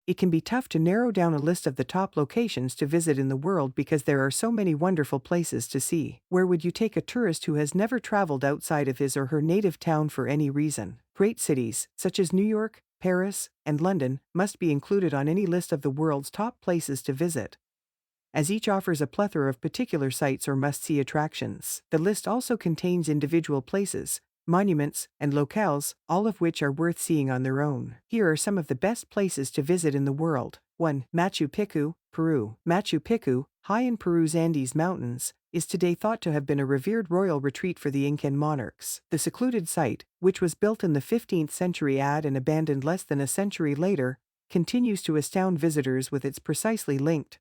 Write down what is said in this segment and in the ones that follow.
It can be tough to narrow down a list of the top locations to visit in the world because there are so many wonderful places to see. Where would you take a tourist who has never traveled outside of his or her native town for any reason? Great cities, such as New York, Paris, and London, must be included on any list of the world's top places to visit, as each offers a plethora of particular sites or must-see attractions. The list also contains individual places, monuments, and locales, all of which are worth seeing on their own. Here are some of the best places to visit in the world. 1. Machu Picchu, Peru. Machu Picchu, high in Peru's Andes Mountains, is today thought to have been a revered royal retreat for the Incan monarchs. The secluded site, which was built in the 15th century and abandoned less than a century later, continues to astound visitors with its precisely linked,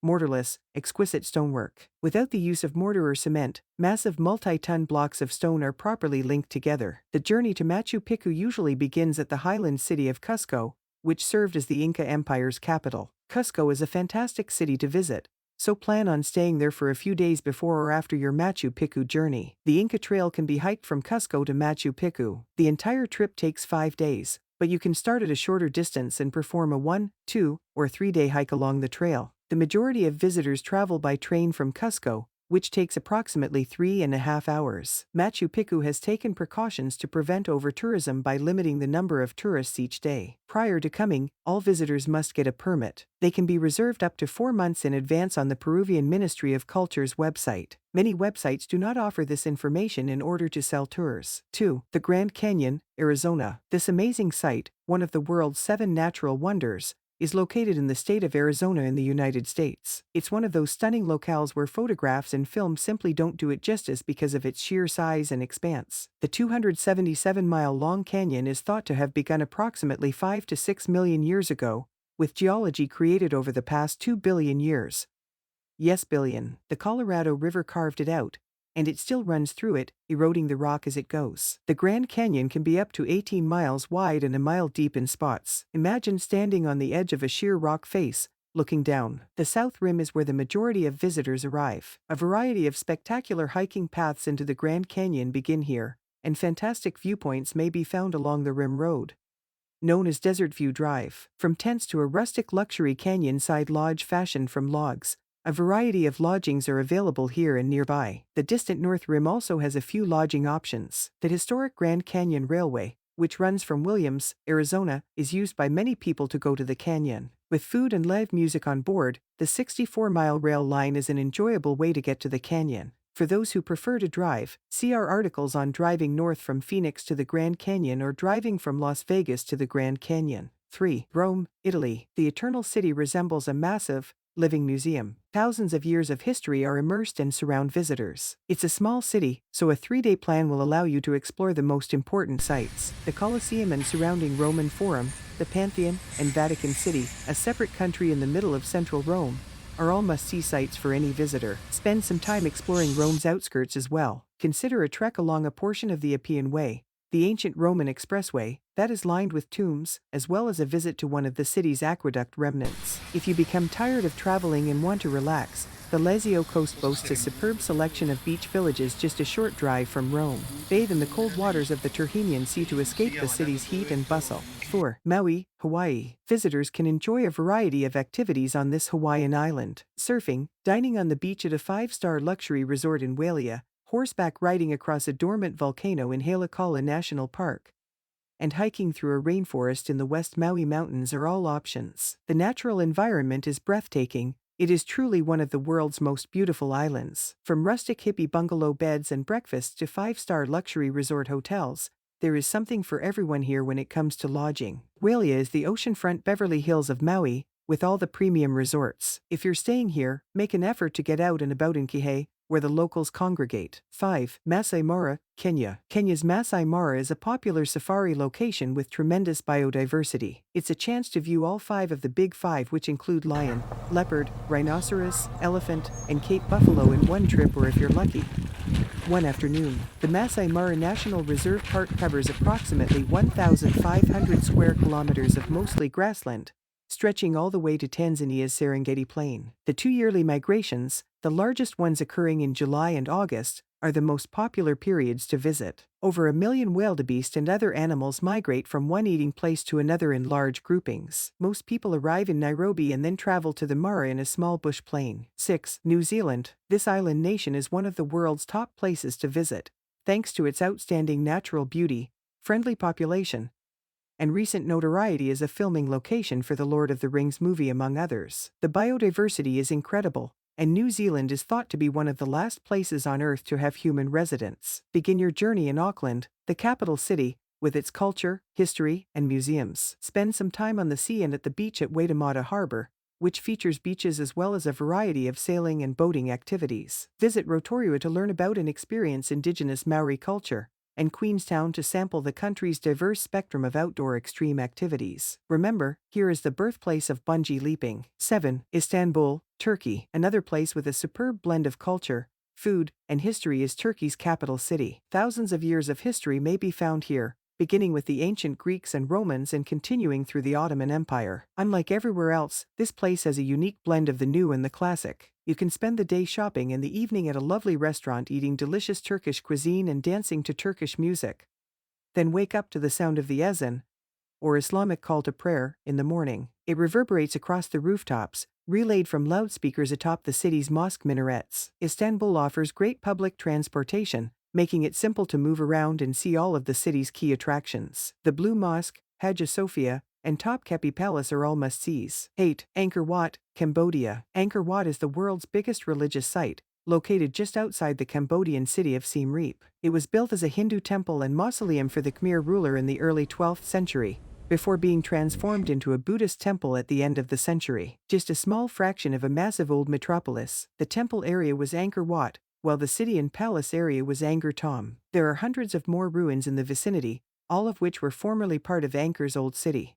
mortarless, exquisite stonework. Without the use of mortar or cement, massive multi-ton blocks of stone are properly linked together. The journey to Machu Picchu usually begins at the highland city of Cusco, which served as the Inca Empire's capital. Cusco is a fantastic city to visit, so plan on staying there for a few days before or after your Machu Picchu journey. The Inca Trail can be hiked from Cusco to Machu Picchu. The entire trip takes 5 days, but you can start at a shorter distance and perform a 1, 2, or 3-day hike along the trail. The majority of visitors travel by train from Cusco, which takes approximately 3.5 hours. Machu Picchu has taken precautions to prevent over-tourism by limiting the number of tourists each day. Prior to coming, all visitors must get a permit. They can be reserved up to 4 months in advance on the Peruvian Ministry of Culture's website. Many websites do not offer this information in order to sell tours. 2. The Grand Canyon, Arizona. This amazing site, one of the world's 7 natural wonders, is located in the state of Arizona in the United States. It's one of those stunning locales where photographs and film simply don't do it justice because of its sheer size and expanse. The 277-mile-long canyon is thought to have begun approximately 5 to 6 million years ago, with geology created over the past 2 billion years. Yes, billion. The Colorado River carved it out, and it still runs through it, eroding the rock as it goes. The Grand Canyon can be up to 18 miles wide and a mile deep in spots. Imagine standing on the edge of a sheer rock face, looking down. The South Rim is where the majority of visitors arrive. A variety of spectacular hiking paths into the Grand Canyon begin here, and fantastic viewpoints may be found along the Rim Road, known as Desert View Drive. From tents to a rustic luxury canyon-side lodge fashioned from logs, a variety of lodgings are available here and nearby. The distant North Rim also has a few lodging options. The historic Grand Canyon Railway, which runs from Williams, Arizona, is used by many people to go to the canyon. With food and live music on board, the 64-mile rail line is an enjoyable way to get to the canyon. For those who prefer to drive, see our articles on driving north from Phoenix to the Grand Canyon or driving from Las Vegas to the Grand Canyon. 3. Rome, Italy. The Eternal City resembles a massive, living museum. Thousands of years of history are immersed and surround visitors. It's a small city, so a 3-day plan will allow you to explore the most important sites. The Colosseum and surrounding Roman Forum, the Pantheon, and Vatican City, a separate country in the middle of central Rome, are all must-see sites for any visitor. Spend some time exploring Rome's outskirts as well. Consider a trek along a portion of the Appian Way, the ancient Roman expressway, that is lined with tombs, as well as a visit to one of the city's aqueduct remnants. If you become tired of traveling and want to relax, the Lazio coast boasts a superb selection of beach villages just a short drive from Rome. Bathe in the cold waters of the Tyrrhenian Sea to escape the city's heat and bustle. 4. Maui, Hawaii. Visitors can enjoy a variety of activities on this Hawaiian island. Surfing, dining on the beach at a 5-star luxury resort in Wailea, horseback riding across a dormant volcano in Haleakala National Park, and hiking through a rainforest in the West Maui Mountains are all options. The natural environment is breathtaking. It is truly one of the world's most beautiful islands. From rustic hippie bungalow beds and breakfasts to 5-star luxury resort hotels, there is something for everyone here when it comes to lodging. Wailea is the oceanfront Beverly Hills of Maui, with all the premium resorts. If you're staying here, make an effort to get out and about in Kihei, where the locals congregate. 5. Masai Mara, Kenya. Kenya's Masai Mara is a popular safari location with tremendous biodiversity. It's a chance to view all 5 of the Big 5, which include lion, leopard, rhinoceros, elephant, and Cape buffalo in one trip, or if you're lucky, one afternoon. The Masai Mara National Reserve Park covers approximately 1,500 square kilometers of mostly grassland, stretching all the way to Tanzania's Serengeti Plain. The 2 yearly migrations, the largest ones occurring in July and August, are the most popular periods to visit. Over 1 million wildebeest and other animals migrate from one eating place to another in large groupings. Most people arrive in Nairobi and then travel to the Mara in a small bush plane. 6. New Zealand. This island nation is one of the world's top places to visit, thanks to its outstanding natural beauty, friendly population, and recent notoriety as a filming location for the Lord of the Rings movie, among others. The biodiversity is incredible, and New Zealand is thought to be one of the last places on Earth to have human residents. Begin your journey in Auckland, the capital city, with its culture, history, and museums. Spend some time on the sea and at the beach at Waitemata Harbour, which features beaches as well as a variety of sailing and boating activities. Visit Rotorua to learn about and experience Indigenous Maori culture, and Queenstown to sample the country's diverse spectrum of outdoor extreme activities. Remember, here is the birthplace of bungee leaping. 7. Istanbul, Turkey. Another place with a superb blend of culture, food, and history is Turkey's capital city. Thousands of years of history may be found here, beginning with the ancient Greeks and Romans and continuing through the Ottoman Empire. Unlike everywhere else, this place has a unique blend of the new and the classic. You can spend the day shopping and the evening at a lovely restaurant eating delicious Turkish cuisine and dancing to Turkish music. Then wake up to the sound of the ezan, or Islamic call to prayer, in the morning. It reverberates across the rooftops, relayed from loudspeakers atop the city's mosque minarets. Istanbul offers great public transportation, making it simple to move around and see all of the city's key attractions. The Blue Mosque, Hagia Sophia, and Topkapi Palace are all must-sees. 8. Angkor Wat, Cambodia. Angkor Wat is the world's biggest religious site, located just outside the Cambodian city of Siem Reap. It was built as a Hindu temple and mausoleum for the Khmer ruler in the early 12th century, before being transformed into a Buddhist temple at the end of the century. Just a small fraction of a massive old metropolis, the temple area was Angkor Wat, while the city and palace area was Angkor Thom. There are hundreds of more ruins in the vicinity, all of which were formerly part of Angkor's old city.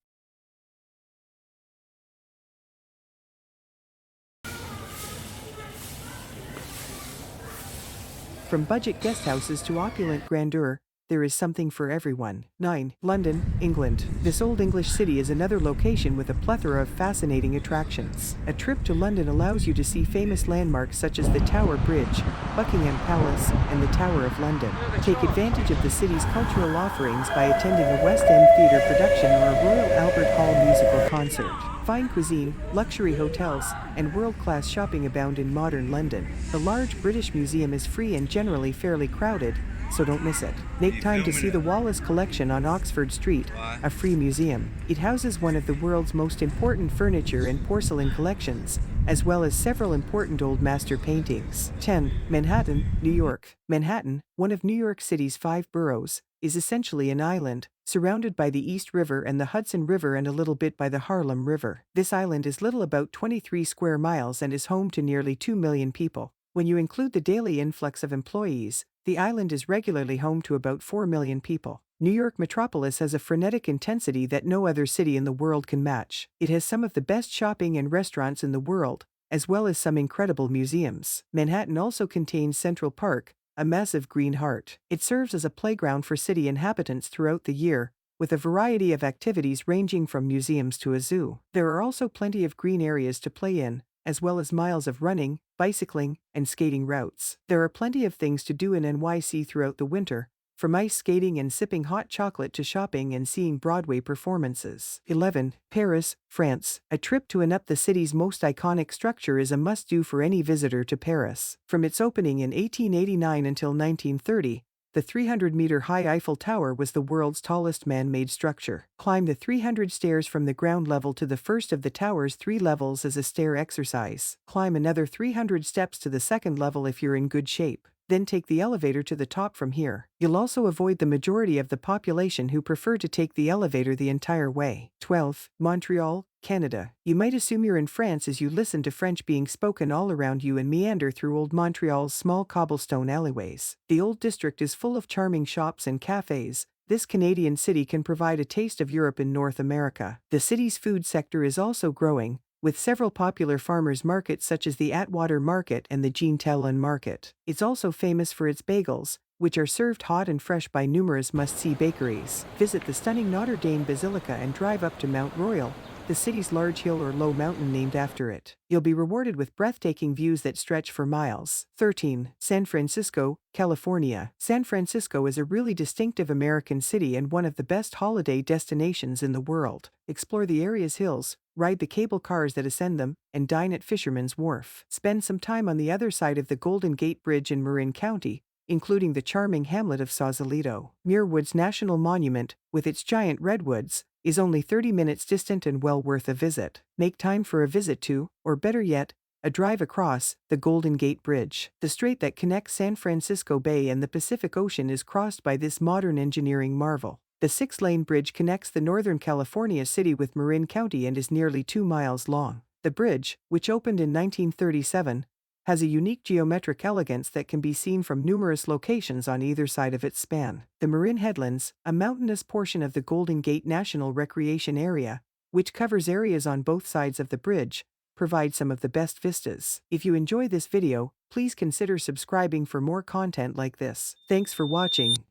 From budget guesthouses to opulent grandeur, there is something for everyone. 9. London, England. This old English city is another location with a plethora of fascinating attractions. A trip to London allows you to see famous landmarks such as the Tower Bridge, Buckingham Palace, and the Tower of London. Take advantage of the city's cultural offerings by attending a West End theatre production or a Royal Albert Hall musical concert. Fine cuisine, luxury hotels, and world-class shopping abound in modern London. The large British Museum is free and generally fairly crowded, so don't miss it. Make time to see the Wallace Collection on Oxford Street, a free museum. It houses one of the world's most important furniture and porcelain collections, as well as several important old master paintings. 10. Manhattan, New York. Manhattan, one of New York City's 5 boroughs, is essentially an island, surrounded by the East River and the Hudson River and a little bit by the Harlem River. This island is little about 23 square miles and is home to nearly 2 million people. When you include the daily influx of employees, the island is regularly home to about 4 million people. New York metropolis has a frenetic intensity that no other city in the world can match. It has some of the best shopping and restaurants in the world, as well as some incredible museums. Manhattan also contains Central Park, a massive green heart. It serves as a playground for city inhabitants throughout the year, with a variety of activities ranging from museums to a zoo. There are also plenty of green areas to play in, as well as miles of running, bicycling, and skating routes. There are plenty of things to do in NYC throughout the winter, from ice skating and sipping hot chocolate to shopping and seeing Broadway performances. 11. Paris, France. A trip to the city's most iconic structure is a must-do for any visitor to Paris. From its opening in 1889 until 1930, the 300-meter-high Eiffel Tower was the world's tallest man-made structure. Climb the 300 stairs from the ground level to the first of the tower's 3 levels as a stair exercise. Climb another 300 steps to the second level if you're in good shape. Then take the elevator to the top from here. You'll also avoid the majority of the population who prefer to take the elevator the entire way. 12. Montreal, Canada. You might assume you're in France as you listen to French being spoken all around you and meander through old Montreal's small cobblestone alleyways. The old district is full of charming shops and cafes. This Canadian city can provide a taste of Europe in North America. The city's food sector is also growing, with several popular farmers' markets such as the Atwater Market and the Jean Talon Market. It's also famous for its bagels, which are served hot and fresh by numerous must-see bakeries. Visit the stunning Notre Dame Basilica and drive up to Mount Royal, the city's large hill or low mountain named after it. You'll be rewarded with breathtaking views that stretch for miles. 13. San Francisco, California. San Francisco is a really distinctive American city and one of the best holiday destinations in the world. Explore the area's hills, ride the cable cars that ascend them, and dine at Fisherman's Wharf. Spend some time on the other side of the Golden Gate Bridge in Marin County, including the charming hamlet of Sausalito. Muir Woods National Monument, with its giant redwoods, is only 30 minutes distant and well worth a visit. Make time for a visit to, or better yet, a drive across, the Golden Gate Bridge. The strait that connects San Francisco Bay and the Pacific Ocean is crossed by this modern engineering marvel. The 6-lane bridge connects the Northern California city with Marin County and is nearly 2 miles long. The bridge, which opened in 1937, has a unique geometric elegance that can be seen from numerous locations on either side of its span. The Marin Headlands, a mountainous portion of the Golden Gate National Recreation Area, which covers areas on both sides of the bridge, provide some of the best vistas. If you enjoy this video, please consider subscribing for more content like this. Thanks for watching.